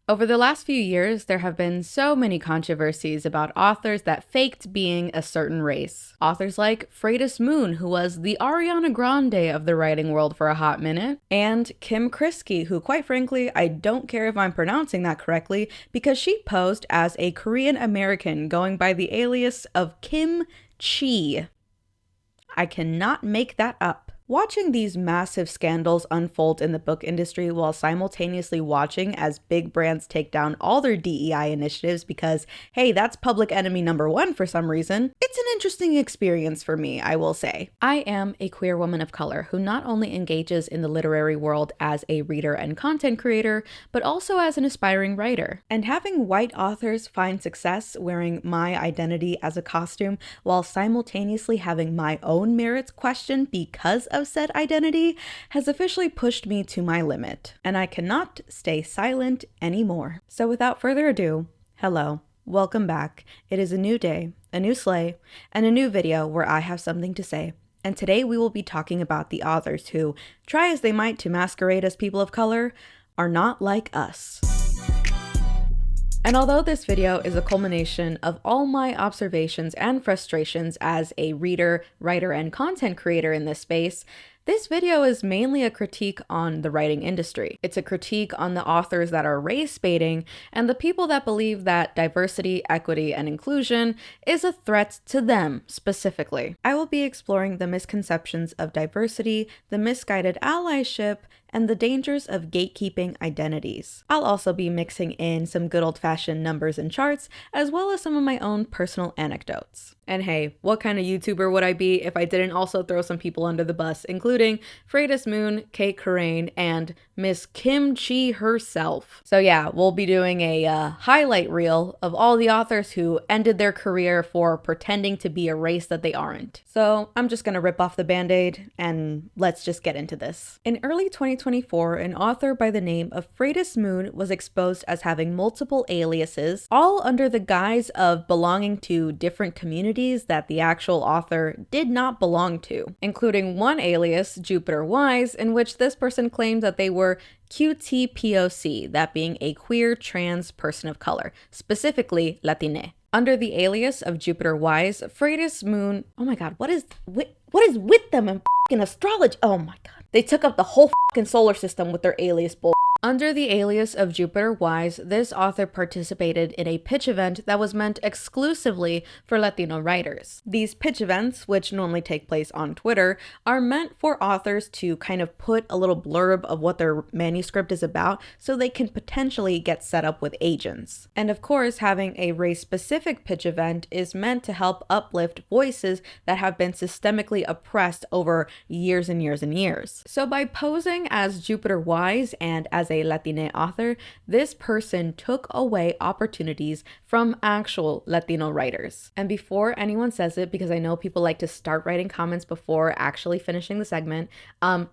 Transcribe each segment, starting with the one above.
Over the last few years, there have been so many controversies about authors that faked being a certain race. Authors like Freydis Moon, who was the Ariana Grande of the writing world for a hot minute, and Kim Crisci, who quite frankly, I don't care if I'm pronouncing that correctly, because she posed as a Korean American going by the alias of Kim Chi. I cannot make that up. Watching these massive scandals unfold in the book industry while simultaneously watching as big brands take down all their DEI initiatives because, hey, that's public enemy number one for some reason, it's an interesting experience for me, I will say. I am a queer woman of color who not only engages in the literary world as a reader and content creator, but also as an aspiring writer. And having white authors find success wearing my identity as a costume while simultaneously having my own merits questioned because of said identity has officially pushed me to my limit, and I cannot stay silent anymore. So without further ado, hello, welcome back. It is a new day, a new sleigh, and a new video where I have something to say. And today we will be talking about the authors who, try as they might to masquerade as people of color, are not like us. And although this video is a culmination of all my observations and frustrations as a reader, writer, and content creator in this space, this video is mainly a critique on the writing industry. It's a critique on the authors that are race baiting and the people that believe that diversity, equity, and inclusion is a threat to them specifically. I will be exploring the misconceptions of diversity, the misguided allyship, and the dangers of gatekeeping identities. I'll also be mixing in some good old-fashioned numbers and charts, as well as some of my own personal anecdotes. And hey, what kind of YouTuber would I be if I didn't also throw some people under the bus, including Freydis Moon, Cait Corrain, and Miss Kim Chi herself. So yeah, we'll be doing a highlight reel of all the authors who ended their career for pretending to be a race that they aren't. So I'm just gonna rip off the band-aid and let's just get into this. In early 2024, an author by the name of Freydis Moon was exposed as having multiple aliases, all under the guise of belonging to different communities that the actual author did not belong to, including one alias, Jupiter Wise, in which this person claimed that they were QTPOC, that being a queer trans person of color, specifically Latine. Under the alias of Jupiter Wise, Freydis Moon, oh my god, what is with them and f***ing astrology? Oh my god. They took up the whole f***ing solar system with their alias bull. Under the alias of Jupiter Wise, this author participated in a pitch event that was meant exclusively for Latino writers. These pitch events, which normally take place on Twitter, are meant for authors to kind of put a little blurb of what their manuscript is about so they can potentially get set up with agents. And of course, having a race-specific pitch event is meant to help uplift voices that have been systemically oppressed over years and years and years. So by posing as Jupiter Wise and as a Latine author, this person took away opportunities from actual Latino writers. And before anyone says it, because I know people like to start writing comments before actually finishing the segment,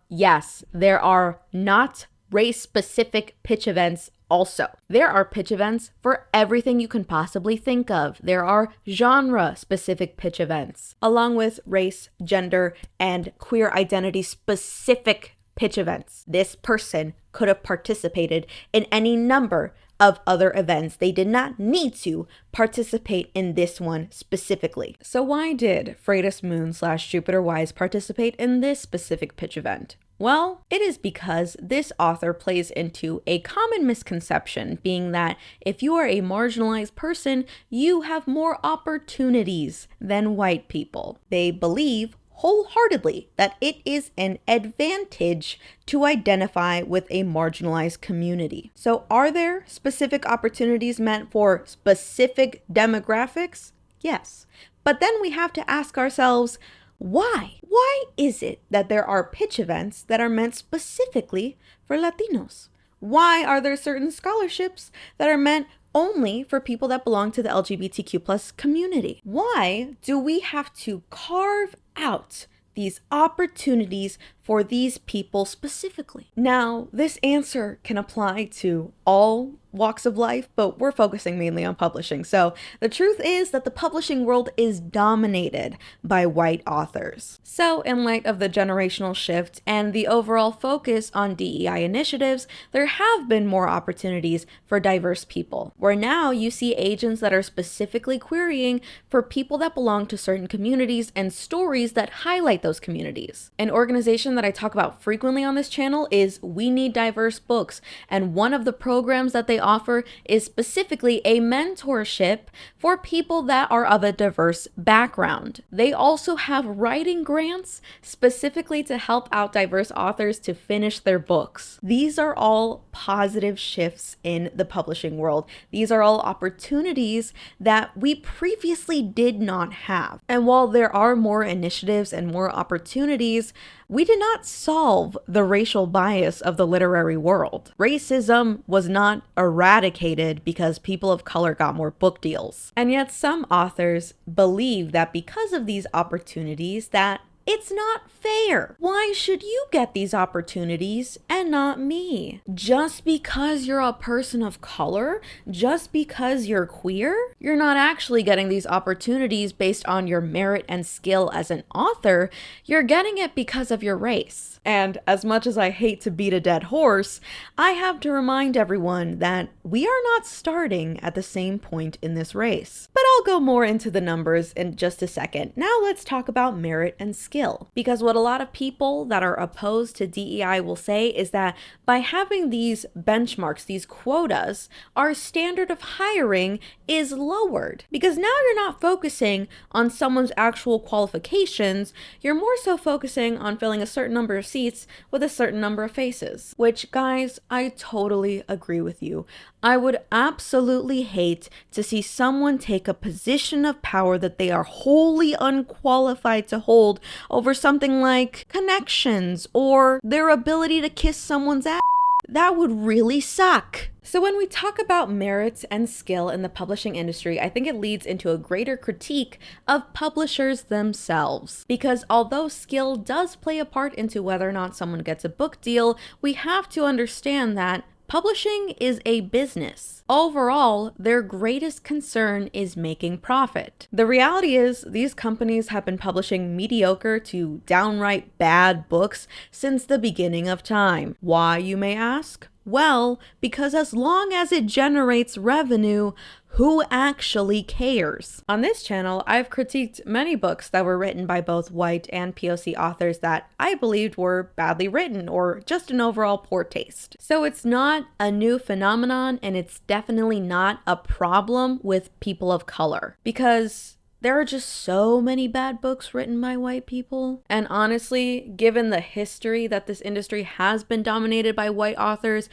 yes, there are not race-specific pitch events also. There are pitch events for everything you can possibly think of. There are genre-specific pitch events, along with race, gender, and queer identity-specific pitch events. This person could have participated in any number of other events. They did not need to participate in this one specifically. So why did Freydis Moon / Jupiter Wise participate in this specific pitch event? Well, it is because this author plays into a common misconception, being that if you are a marginalized person, you have more opportunities than white people. They believe wholeheartedly that it is an advantage to identify with a marginalized community. So are there specific opportunities meant for specific demographics? Yes. But then we have to ask ourselves, why? Why is it that there are pitch events that are meant specifically for Latinos? Why are there certain scholarships that are meant only for people that belong to the LGBTQ plus community? Why do we have to carve out these opportunities for for these people specifically? Now, this answer can apply to all walks of life, but we're focusing mainly on publishing. So the truth is that the publishing world is dominated by white authors. So in light of the generational shift and the overall focus on DEI initiatives, there have been more opportunities for diverse people, where now you see agents that are specifically querying for people that belong to certain communities and stories that highlight those communities. An organization that I talk about frequently on this channel is We Need Diverse Books, and one of the programs that they offer is specifically a mentorship for people that are of a diverse background. They also have writing grants specifically to help out diverse authors to finish their books. These are all positive shifts in the publishing world. These are all opportunities that we previously did not have. And while there are more initiatives and more opportunities, we did not solve the racial bias of the literary world. Racism was not eradicated because people of color got more book deals. And yet some authors believe that because of these opportunities that it's not fair. Why should you get these opportunities and not me? Just because you're a person of color, just because you're queer, you're not actually getting these opportunities based on your merit and skill as an author. You're getting it because of your race. And as much as I hate to beat a dead horse, I have to remind everyone that we are not starting at the same point in this race. But I'll go more into the numbers in just a second. Now let's talk about merit and skill. Because what a lot of people that are opposed to DEI will say is that by having these benchmarks, these quotas, our standard of hiring is lowered. Because now you're not focusing on someone's actual qualifications, you're more so focusing on filling a certain number of seats with a certain number of faces. Which, guys, I totally agree with you. I would absolutely hate to see someone take a position of power that they are wholly unqualified to hold over something like connections or their ability to kiss someone's ass. That would really suck. So when we talk about merit and skill in the publishing industry, I think it leads into a greater critique of publishers themselves. Because although skill does play a part into whether or not someone gets a book deal, we have to understand that publishing is a business. Overall, their greatest concern is making profit. The reality is, these companies have been publishing mediocre to downright bad books since the beginning of time. Why, you may ask? Well, because as long as it generates revenue, who actually cares? On this channel, I've critiqued many books that were written by both white and POC authors that I believed were badly written or just an overall poor taste. So it's not a new phenomenon, and it's definitely not a problem with people of color, because there are just so many bad books written by white people. And honestly, given the history that this industry has been dominated by white authors,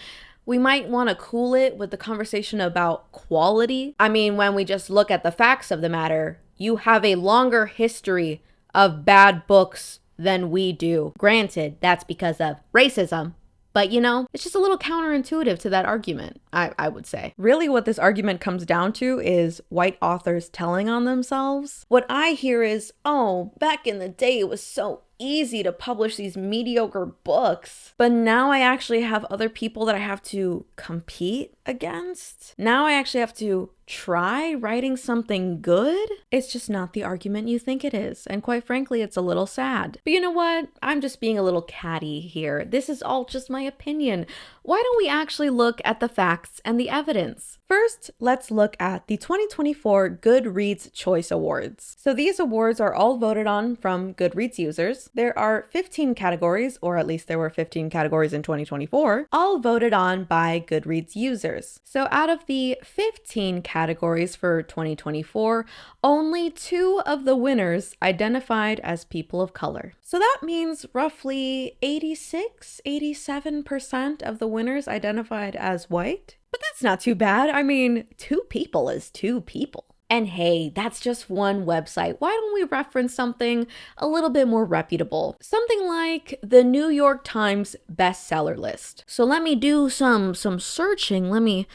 we might want to cool it with the conversation about quality. I mean, when we just look at the facts of the matter, you have a longer history of bad books than we do. Granted, that's because of racism. But you know, it's just a little counterintuitive to that argument, I would say. Really what this argument comes down to is white authors telling on themselves. What I hear is, oh, back in the day it was so easy to publish these mediocre books, but now I actually have other people that I have to compete against. Now I actually have to try writing something good. It's just not the argument you think it is. And quite frankly, it's a little sad. But you know what? I'm just being a little catty here. This is all just my opinion. Why don't we actually look at the facts and the evidence? First, let's look at the 2024 Goodreads Choice Awards. So these awards are all voted on from Goodreads users. There are 15 categories, or at least there were 15 categories in 2024, all voted on by Goodreads users. So out of the 15 categories for 2024, only 2 of the winners identified as people of color. So that means roughly 87% of the winners identified as white. But that's not too bad. I mean, 2 people is 2 people. And hey, that's just one website. Why don't we reference something a little bit more reputable? Something like the New York Times bestseller list. So let me do some searching. Let me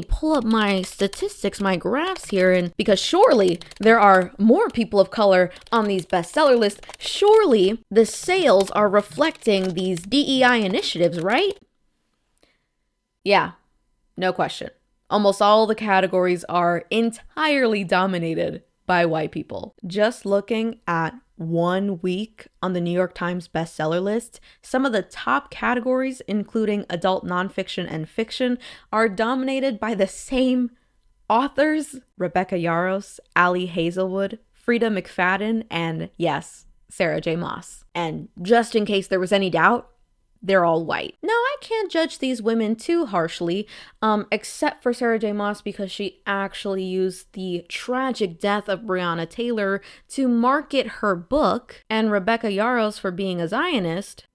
pull up my statistics, my graphs here, and because surely there are more people of color on these bestseller lists. Surely the sales are reflecting these DEI initiatives, right? Yeah, no question. Almost all the categories are entirely dominated by white people. Just looking at 1 week on the New York Times bestseller list, some of the top categories, including adult nonfiction and fiction, are dominated by the same authors: Rebecca Yarros, Ali Hazelwood, Frida McFadden, and yes, Sarah J. Maas. And just in case there was any doubt, they're all white. Now, I can't judge these women too harshly, except for Sarah J. Maas, because she actually used the tragic death of Breonna Taylor to market her book, and Rebecca Yarros for being a Zionist.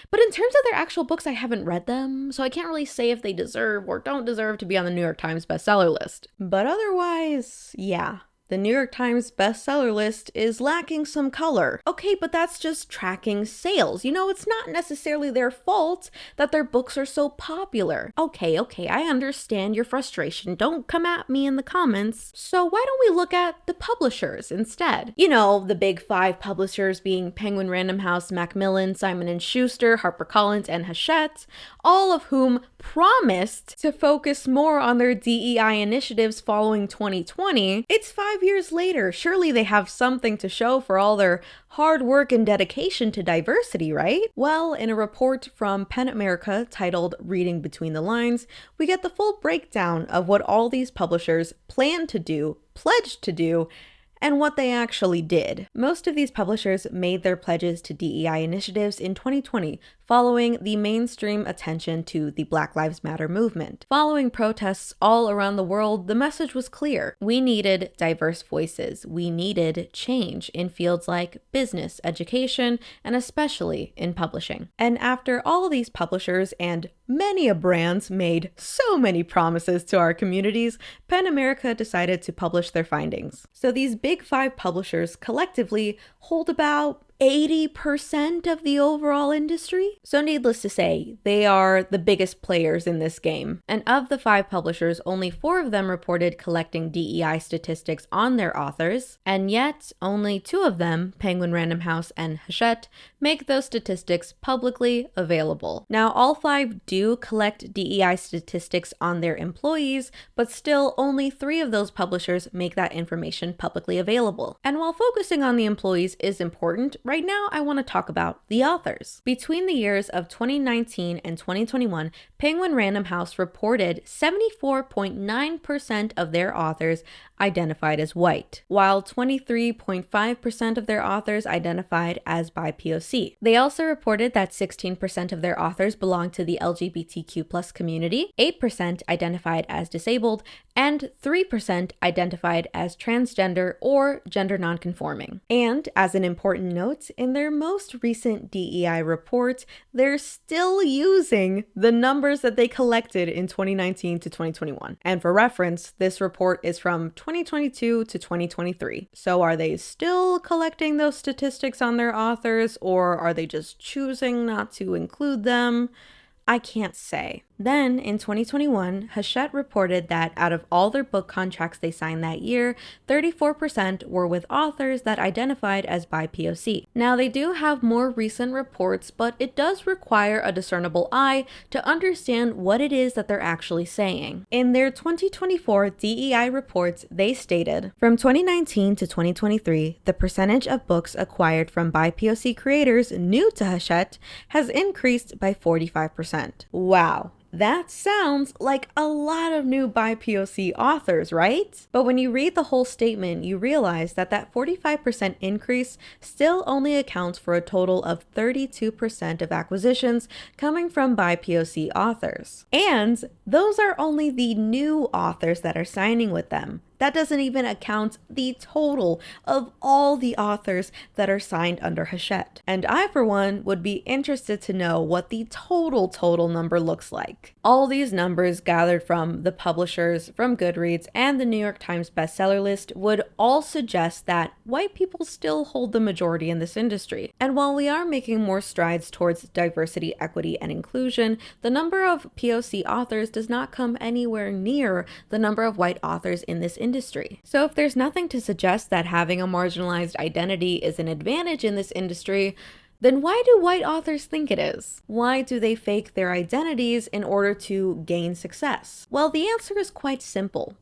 But in terms of their actual books, I haven't read them, so I can't really say if they deserve or don't deserve to be on the New York Times bestseller list. But otherwise, yeah. The New York Times bestseller list is lacking some color. Okay, but that's just tracking sales. You know, it's not necessarily their fault that their books are so popular. Okay, I understand your frustration. Don't come at me in the comments. So why don't we look at the publishers instead? You know, the big 5 publishers being Penguin Random House, Macmillan, Simon & Schuster, HarperCollins, and Hachette, all of whom promised to focus more on their DEI initiatives following 2020. It's 5 years later. Surely they have something to show for all their hard work and dedication to diversity, right? Well, in a report from PEN America titled Reading Between the Lines, we get the full breakdown of what all these publishers plan to do, pledged to do, and what they actually did. Most of these publishers made their pledges to DEI initiatives in 2020, following the mainstream attention to the Black Lives Matter movement. Following protests all around the world, the message was clear. We needed diverse voices. We needed change in fields like business, education, and especially in publishing. And after all of these publishers and many brands made so many promises to our communities, PEN America decided to publish their findings. So these big 5 publishers collectively hold about 80% of the overall industry. So needless to say, they are the biggest players in this game. And of the 5 publishers, only 4 of them reported collecting DEI statistics on their authors, and yet only 2 of them, Penguin Random House and Hachette, make those statistics publicly available. Now, all 5 do collect DEI statistics on their employees, but still only 3 of those publishers make that information publicly available. And while focusing on the employees is important, right now I want to talk about the authors. Between the years of 2019 and 2021, Penguin Random House reported 74.9% of their authors identified as white, while 23.5% of their authors identified as bi POC. They also reported that 16% of their authors belonged to the LGBTQ+ community, 8% identified as disabled, and 3% identified as transgender or gender nonconforming. And as an important note, in their most recent DEI report, they're still using the numbers that they collected in 2019 to 2021. And for reference, this report is from 2022 to 2023. So are they still collecting those statistics on their authors, or are they just choosing not to include them? I can't say. Then, in 2021, Hachette reported that out of all their book contracts they signed that year, 34% were with authors that identified as bi POC. Now, they do have more recent reports, but it does require a discernible eye to understand what it is that they're actually saying. In their 2024 DEI reports, they stated, from 2019 to 2023, the percentage of books acquired from bi POC creators new to Hachette has increased by 45%. Wow. That sounds like a lot of new bi POC authors, right? But when you read the whole statement, you realize that that 45% increase still only accounts for a total of 32% of acquisitions coming from bi POC authors. And those are only the new authors that are signing with them. That doesn't even account the total of all the authors that are signed under Hachette. And I, for one, would be interested to know what the total number looks like. All these numbers gathered from the publishers, from Goodreads, and the New York Times bestseller list would all suggest that white people still hold the majority in this industry. And while we are making more strides towards diversity, equity, and inclusion, the number of POC authors does not come anywhere near the number of white authors in this industry. So if there's nothing to suggest that having a marginalized identity is an advantage in this industry, then why do white authors think it is? Why do they fake their identities in order to gain success? Well, the answer is quite simple.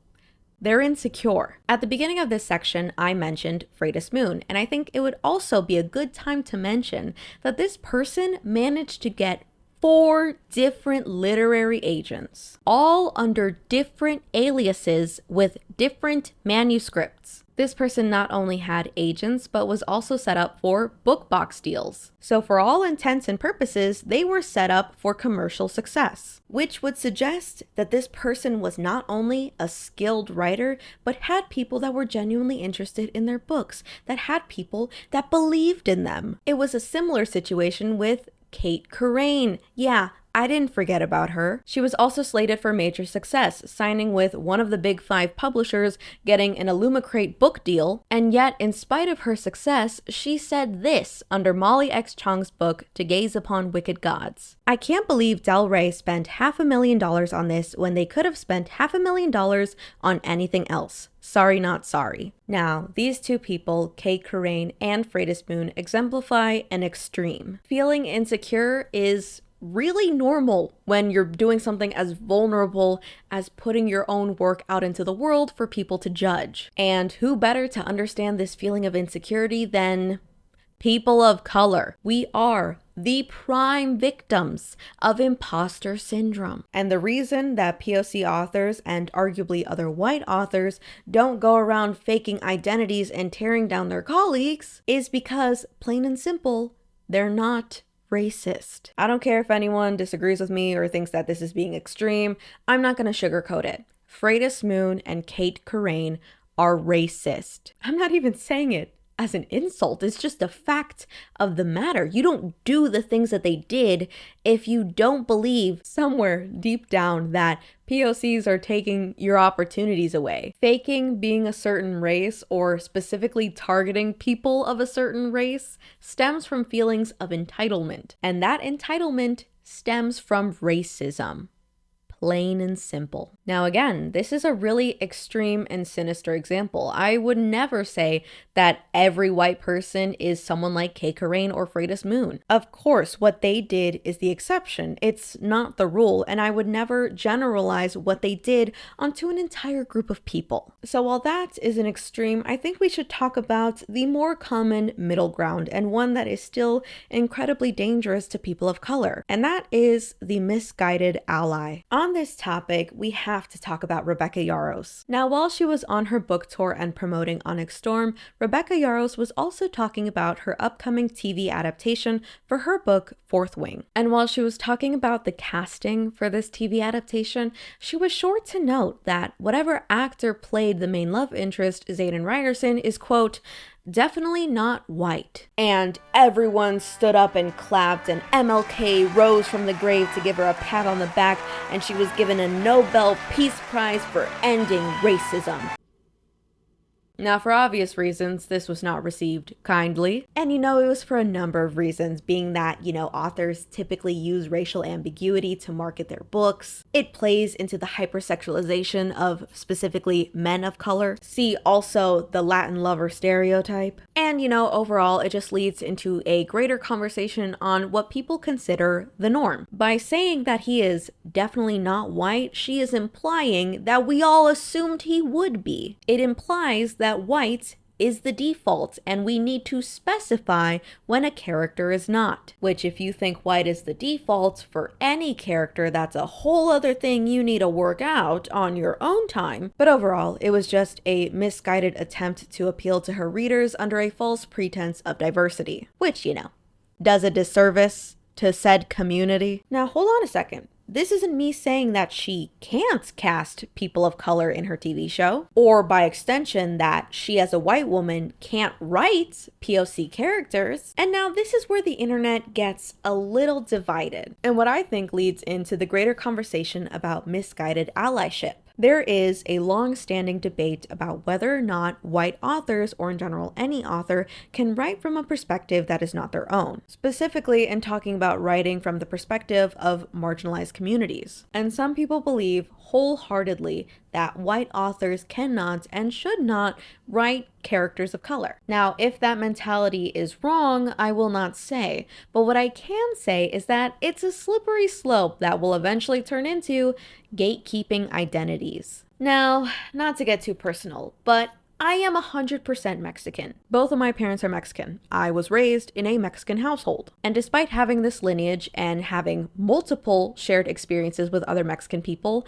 They're insecure. At the beginning of this section, I mentioned Freydis Moon, and I think it would also be a good time to mention that this person managed to get 4 different literary agents, all under different aliases with different manuscripts. This person not only had agents, but was also set up for book box deals. So for all intents and purposes, they were set up for commercial success, which would suggest that this person was not only a skilled writer, but had people that were genuinely interested in their books, that had people that believed in them. It was a similar situation with Cait Corrain. Yeah, I didn't forget about her. She was also slated for major success, signing with one of the big 5 publishers, getting an Illumicrate book deal, and yet, in spite of her success, she said this under Molly X. Chong's book, To Gaze Upon Wicked Gods. I can't believe Del Rey spent $500,000 on this when they could have spent $500,000 on anything else. Sorry, not sorry. Now, these 2 people, Cait Corrain and Freydis Moon, exemplify an extreme. Feeling insecure is really normal when you're doing something as vulnerable as putting your own work out into the world for people to judge. And who better to understand this feeling of insecurity than people of color? We are the prime victims of imposter syndrome. And the reason that POC authors and arguably other white authors don't go around faking identities and tearing down their colleagues is because, plain and simple, they're not racist. I don't care if anyone disagrees with me or thinks that this is being extreme. I'm not going to sugarcoat it. Freydis Moon and Cait Corrain are racist. I'm not even saying it as an insult. It's just a fact of the matter. You don't do the things that they did if you don't believe somewhere deep down that POCs are taking your opportunities away. Faking being a certain race or specifically targeting people of a certain race stems from feelings of entitlement. And that entitlement stems from racism. Plain and simple. Now again, this is a really extreme and sinister example. I would never say that every white person is someone like Cait Corrain or Freydis Moon. Of course, what they did is the exception. It's not the rule, and I would never generalize what they did onto an entire group of people. So while that is an extreme, I think we should talk about the more common middle ground, and one that is still incredibly dangerous to people of color, and that is the misguided ally. On this topic, we have to talk about Rebecca Yarros. Now, while she was on her book tour and promoting Onyx Storm, Rebecca Yarros was also talking about her upcoming TV adaptation for her book, Fourth Wing. And while she was talking about the casting for this TV adaptation, she was sure to note that whatever actor played the main love interest, Xaden Ryerson, is, quote, definitely not white. And everyone stood up and clapped, and MLK rose from the grave to give her a pat on the back, and she was given a Nobel Peace Prize for ending racism. Now, for obvious reasons, this was not received kindly. And it was for a number of reasons, being that, authors typically use racial ambiguity to market their books. It plays into the hypersexualization of specifically men of color. See also the Latin lover stereotype. And, overall, it just leads into a greater conversation on what people consider the norm. By saying that he is definitely not white, she is implying that we all assumed he would be. It implies that white is the default, and we need to specify when a character is not. Which, if you think white is the default for any character, that's a whole other thing you need to work out on your own time. But overall, it was just a misguided attempt to appeal to her readers under a false pretense of diversity, which, does a disservice to said community. Now, hold on a second. this isn't me saying that she can't cast people of color in her TV show, or by extension that she as a white woman can't write POC characters. And now this is where the internet gets a little divided, and what I think leads into the greater conversation about misguided allyship. There is a long-standing debate about whether or not white authors, or in general any author, can write from a perspective that is not their own, specifically in talking about writing from the perspective of marginalized communities. And some people believe wholeheartedly that white authors cannot and should not write characters of color. Now, if that mentality is wrong, I will not say, but what I can say is that it's a slippery slope that will eventually turn into gatekeeping identities. Now, not to get too personal, but I am 100% Mexican. Both of my parents are Mexican. I was raised in a Mexican household. And despite having this lineage and having multiple shared experiences with other Mexican people,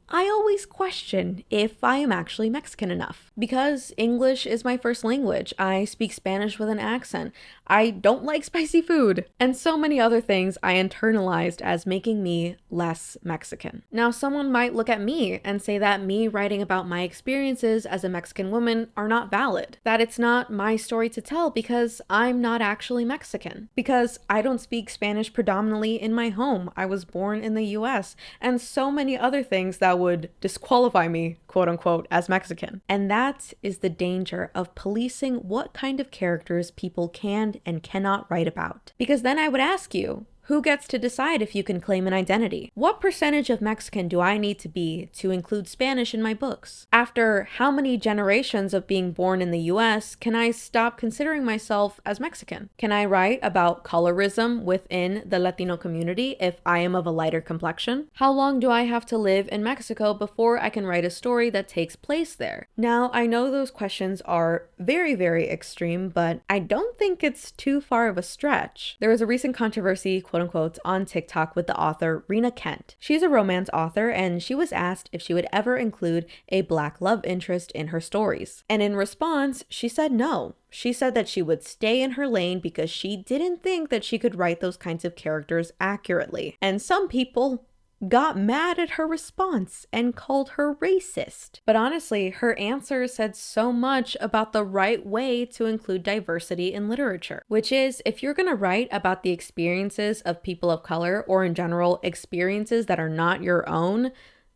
I always question if I am actually Mexican enough. Because English is my first language, I speak Spanish with an accent, I don't like spicy food, and so many other things I internalized as making me less Mexican. Now, someone might look at me and say that me writing about my experiences as a Mexican woman are not valid, that it's not my story to tell because I'm not actually Mexican, because I don't speak Spanish predominantly in my home, I was born in the US, and so many other things that would disqualify me, quote unquote, as Mexican. And that is the danger of policing what kind of characters people can and cannot write about. Because then I would ask you, who gets to decide if you can claim an identity? What percentage of Mexican do I need to be to include Spanish in my books? After how many generations of being born in the US can I stop considering myself as Mexican? Can I write about colorism within the Latino community if I am of a lighter complexion? How long do I have to live in Mexico before I can write a story that takes place there? Now, I know those questions are very, very extreme, but I don't think it's too far of a stretch. There was a recent controversy, quote unquote, on TikTok with the author Rena Kent. She's a romance author, and she was asked if she would ever include a Black love interest in her stories. And in response, she said no. She said that she would stay in her lane because she didn't think that she could write those kinds of characters accurately. And some people got mad at her response and called her racist. But honestly, her answer said so much about the right way to include diversity in literature, which is, if you're going to write about the experiences of people of color, or in general, experiences that are not your own,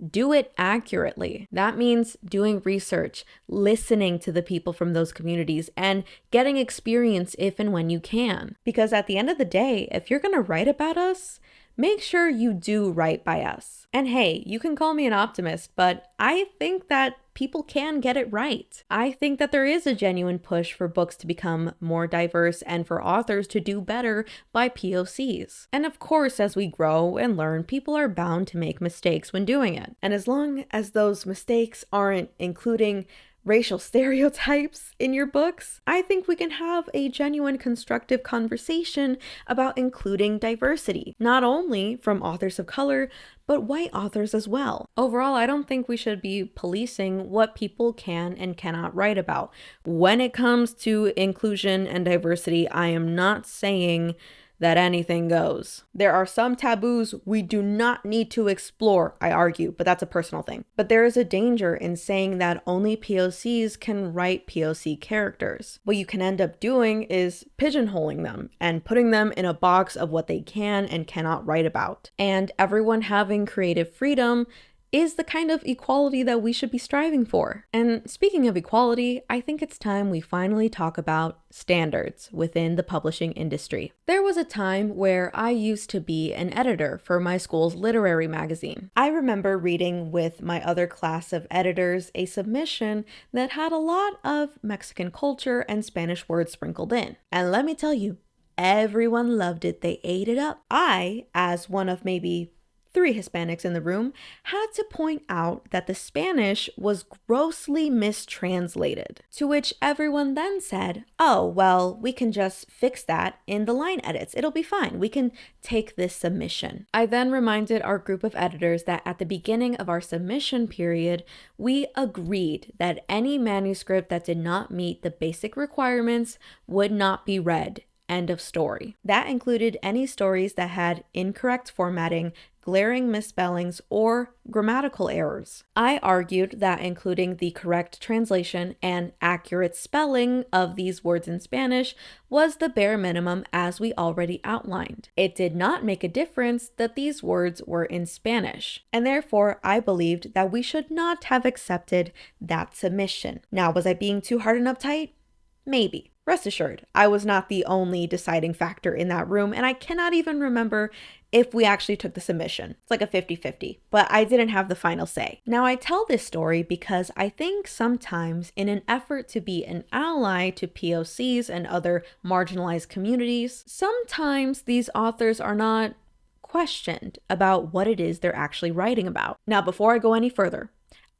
do it accurately. That means doing research, listening to the people from those communities, and getting experience if and when you can. Because at the end of the day, if you're going to write about us, make sure you do right by us. And hey, you can call me an optimist, but I think that people can get it right. I think that there is a genuine push for books to become more diverse and for authors to do better by POCs. And of course, as we grow and learn, people are bound to make mistakes when doing it. And as long as those mistakes aren't including racial stereotypes in your books, I think we can have a genuine constructive conversation about including diversity, not only from authors of color, but white authors as well. Overall, I don't think we should be policing what people can and cannot write about. When it comes to inclusion and diversity, I am not saying that anything goes. There are some taboos we do not need to explore, I argue, but that's a personal thing. But there is a danger in saying that only POCs can write POC characters. What you can end up doing is pigeonholing them and putting them in a box of what they can and cannot write about. And everyone having creative freedom is the kind of equality that we should be striving for. And speaking of equality, I think it's time we finally talk about standards within the publishing industry. There was a time where I used to be an editor for my school's literary magazine. I remember reading with my other class of editors a submission that had a lot of Mexican culture and Spanish words sprinkled in. And let me tell you, everyone loved it. They ate it up. I, as one of maybe 3 Hispanics in the room, had to point out that the Spanish was grossly mistranslated, to which everyone then said, oh, well, we can just fix that in the line edits. It'll be fine. We can take this submission. I then reminded our group of editors that at the beginning of our submission period, we agreed that any manuscript that did not meet the basic requirements would not be read. End of story. That included any stories that had incorrect formatting, glaring misspellings, or grammatical errors. I argued that including the correct translation and accurate spelling of these words in Spanish was the bare minimum, as we already outlined. It did not make a difference that these words were in Spanish, and therefore I believed that we should not have accepted that submission. Now, was I being too hard and uptight? Maybe. Rest assured, I was not the only deciding factor in that room, and I cannot even remember if we actually took the submission. It's like a 50-50, but I didn't have the final say. Now, I tell this story because I think sometimes in an effort to be an ally to POCs and other marginalized communities, sometimes these authors are not questioned about what it is they're actually writing about. Now, before I go any further,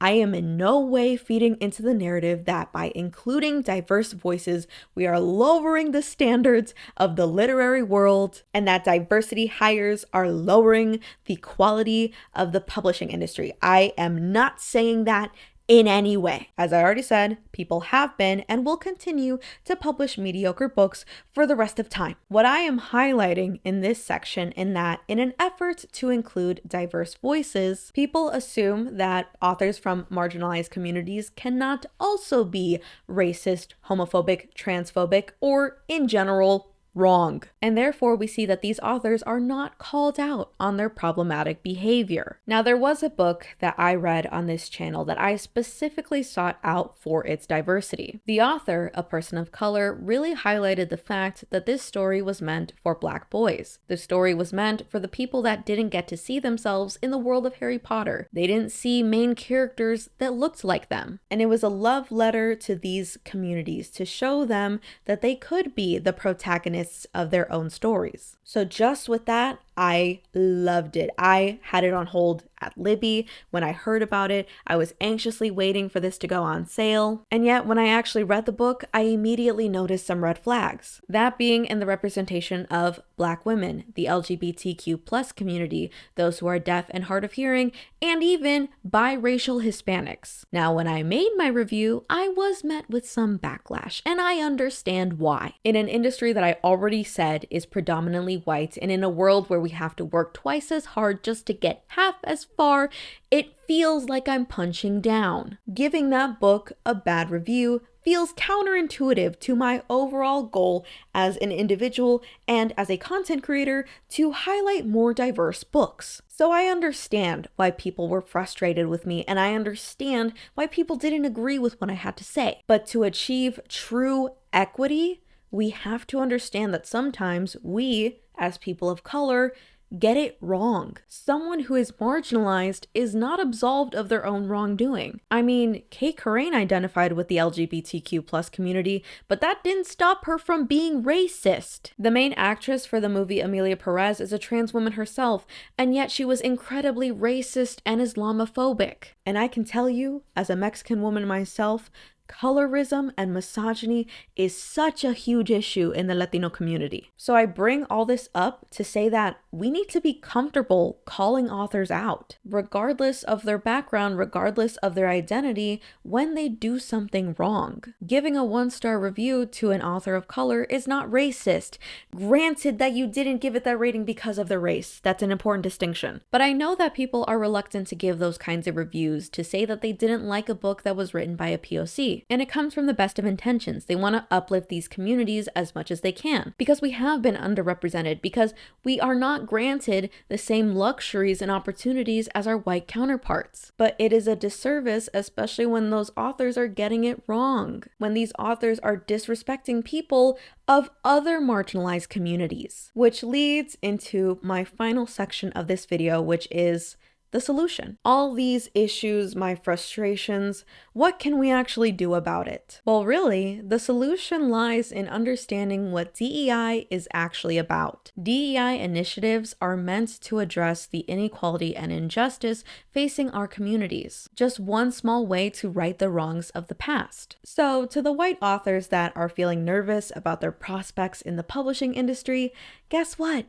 I am in no way feeding into the narrative that by including diverse voices, we are lowering the standards of the literary world and that diversity hires are lowering the quality of the publishing industry. I am not saying that in any way. As I already said, people have been and will continue to publish mediocre books for the rest of time. What I am highlighting in this section in that in an effort to include diverse voices, people assume that authors from marginalized communities cannot also be racist, homophobic, transphobic, or in general wrong. And therefore we see that these authors are not called out on their problematic behavior. Now, there was a book that I read on this channel that I specifically sought out for its diversity. The author, a person of color, really highlighted the fact that this story was meant for Black boys. The story was meant for the people that didn't get to see themselves in the world of Harry Potter. They didn't see main characters that looked like them. And it was a love letter to these communities to show them that they could be the protagonists of their own stories. So just with that, I loved it. I had it on hold at Libby. When I heard about it, I was anxiously waiting for this to go on sale. And yet, when I actually read the book, I immediately noticed some red flags. That being in the representation of Black women, the LGBTQ plus community, those who are deaf and hard of hearing, and even biracial Hispanics. Now, when I made my review, I was met with some backlash, and I understand why. In an industry that I already said is predominantly white, and in a world where we have to work twice as hard just to get half as far, it feels like I'm punching down. Giving that book a bad review feels counterintuitive to my overall goal as an individual and as a content creator to highlight more diverse books. So I understand why people were frustrated with me, and I understand why people didn't agree with what I had to say. But to achieve true equity, we have to understand that sometimes we, as people of color, get it wrong. Someone who is marginalized is not absolved of their own wrongdoing. I mean, Cait Corrain identified with the LGBTQ plus community, but that didn't stop her from being racist. The main actress for the movie Emilia Perez is a trans woman herself, and yet she was incredibly racist and Islamophobic. And I can tell you, as a Mexican woman myself, colorism and misogyny is such a huge issue in the Latino community. So I bring all this up to say that we need to be comfortable calling authors out, regardless of their background, regardless of their identity, when they do something wrong. Giving a 1-star review to an author of color is not racist. Granted that you didn't give it that rating because of the race. That's an important distinction. But I know that people are reluctant to give those kinds of reviews, to say that they didn't like a book that was written by a POC. And it comes from the best of intentions. They want to uplift these communities as much as they can, because we have been underrepresented, because we are not granted the same luxuries and opportunities as our white counterparts. But it is a disservice, especially when those authors are getting it wrong, when these authors are disrespecting people of other marginalized communities, which leads into my final section of this video, which is the solution. All these issues, my frustrations, what can we actually do about it? Well, really, the solution lies in understanding what DEI is actually about. DEI initiatives are meant to address the inequality and injustice facing our communities. Just one small way to right the wrongs of the past. So, to the white authors that are feeling nervous about their prospects in the publishing industry, guess what?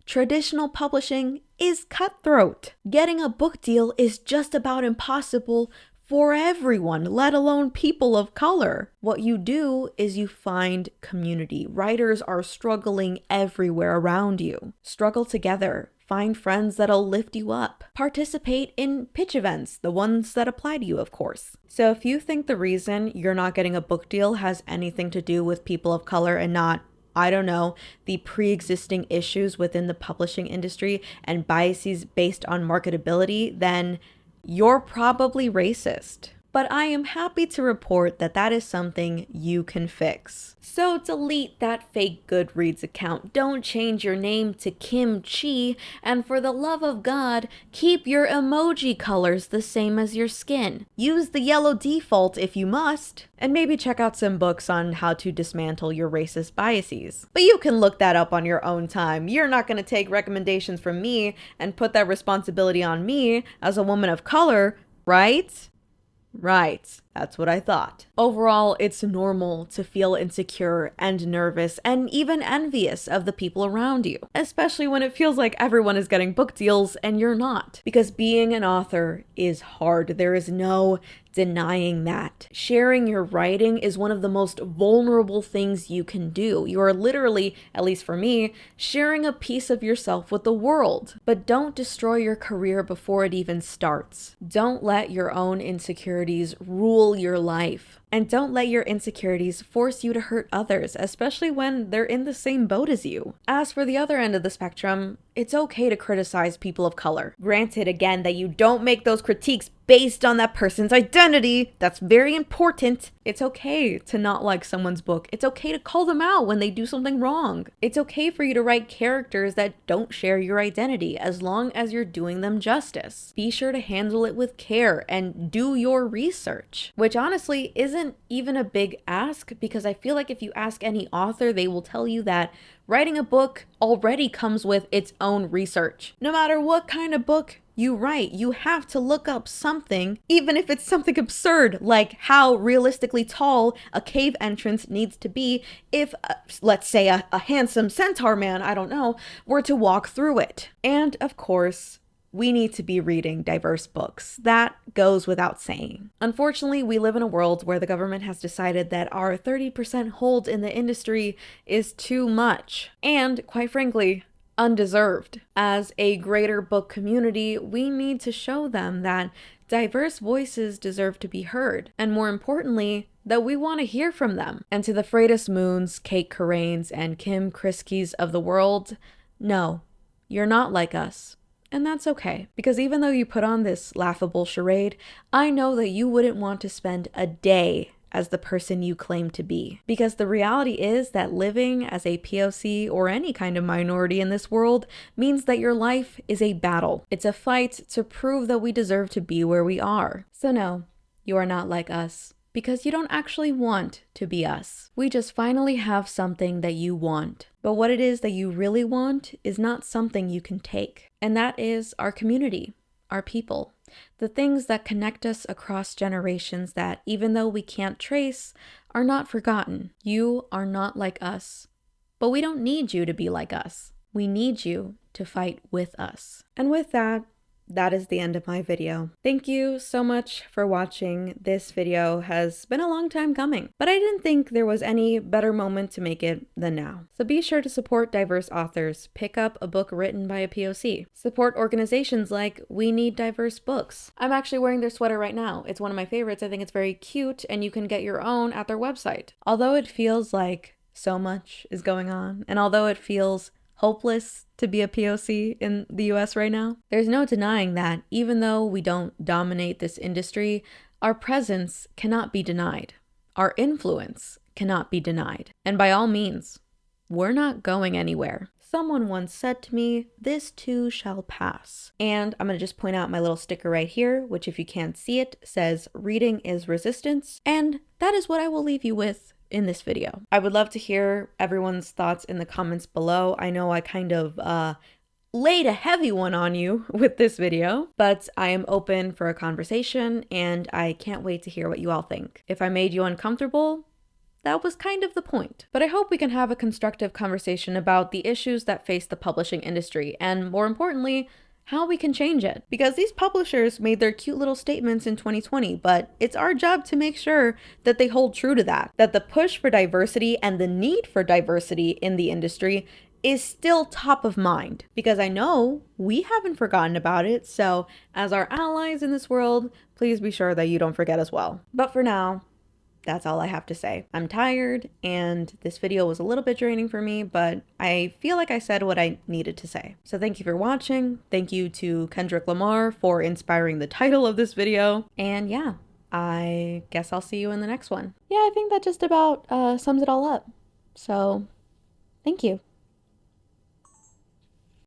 Traditional publishing is cutthroat. Getting a book deal is just about impossible for everyone, let alone people of color. What you do is you find community. Writers are struggling everywhere around you. Struggle together. Find friends that'll lift you up. Participate in pitch events, the ones that apply to you, of course. So if you think the reason you're not getting a book deal has anything to do with people of color and not, I don't know, the pre-existing issues within the publishing industry and biases based on marketability, then you're probably racist. But I am happy to report that that is something you can fix. So delete that fake Goodreads account. Don't change your name to Kim Chi. And for the love of God, keep your emoji colors the same as your skin. Use the yellow default if you must. And maybe check out some books on how to dismantle your racist biases. But you can look that up on your own time. You're not going to take recommendations from me and put that responsibility on me as a woman of color, right? Right, that's what I thought. Overall, it's normal to feel insecure and nervous and even envious of the people around you, especially when it feels like everyone is getting book deals and you're not. Because being an author is hard. There is no denying that. Sharing your writing is one of the most vulnerable things you can do. You are literally, at least for me, sharing a piece of yourself with the world. But don't destroy your career before it even starts. Don't let your own insecurities rule your life. And don't let your insecurities force you to hurt others, especially when they're in the same boat as you. As for the other end of the spectrum, it's okay to criticize people of color. Granted, again, that you don't make those critiques based on that person's identity. That's very important. It's okay to not like someone's book. It's okay to call them out when they do something wrong. It's okay for you to write characters that don't share your identity as long as you're doing them justice. Be sure to handle it with care and do your research, which honestly isn't even a big ask, because I feel like if you ask any author, they will tell you that writing a book already comes with its own research. No matter what kind of book you write, you have to look up something, even if it's something absurd, like how realistically tall a cave entrance needs to be if, let's say, a handsome centaur man, I don't know, were to walk through it. And of course, we need to be reading diverse books. That goes without saying. Unfortunately, we live in a world where the government has decided that our 30% hold in the industry is too much, and quite frankly, undeserved. As a greater book community, we need to show them that diverse voices deserve to be heard, and more importantly, that we want to hear from them. And to the Freydis Moons, Cait Corrains, and Kim Criscis of the world, no, you're not like us. And that's okay, because even though you put on this laughable charade, I know that you wouldn't want to spend a day as the person you claim to be. Because the reality is that living as a POC or any kind of minority in this world means that your life is a battle. It's a fight to prove that we deserve to be where we are. So no, you are not like us. Because you don't actually want to be us. We just finally have something that you want. But what it is that you really want is not something you can take. And that is our community, our people. The things that connect us across generations that, even though we can't trace, are not forgotten. You are not like us. But we don't need you to be like us. We need you to fight with us. And with that, that is the end of my video. Thank you so much for watching. This video has been a long time coming, but I didn't think there was any better moment to make it than now. So be sure to support diverse authors. Pick up a book written by a POC. Support organizations like We Need Diverse Books. I'm actually wearing their sweater right now. It's one of my favorites. I think it's very cute, and you can get your own at their website. Although it feels like so much is going on, and although it feels hopeless to be a POC in the US right now, there's no denying that even though we don't dominate this industry, our presence cannot be denied. Our influence cannot be denied. And by all means, we're not going anywhere. Someone once said to me, "This too shall pass." And I'm going to just point out my little sticker right here, which if you can't see it, says "Reading is resistance." And that is what I will leave you with in this video. I would love to hear everyone's thoughts in the comments below. I know I kind of laid a heavy one on you with this video, but I am open for a conversation and I can't wait to hear what you all think. If I made you uncomfortable, that was kind of the point. But I hope we can have a constructive conversation about the issues that face the publishing industry and, more importantly, how we can change it. Because these publishers made their cute little statements in 2020, but it's our job to make sure that they hold true to that. That the push for diversity and the need for diversity in the industry is still top of mind, because I know we haven't forgotten about it. So as our allies in this world, please be sure that you don't forget as well. But for now, that's all I have to say. I'm tired, and this video was a little bit draining for me, but I feel like I said what I needed to say. So thank you for watching. Thank you to Kendrick Lamar for inspiring the title of this video. And yeah, I guess I'll see you in the next one. Yeah, I think that just about sums it all up. So thank you.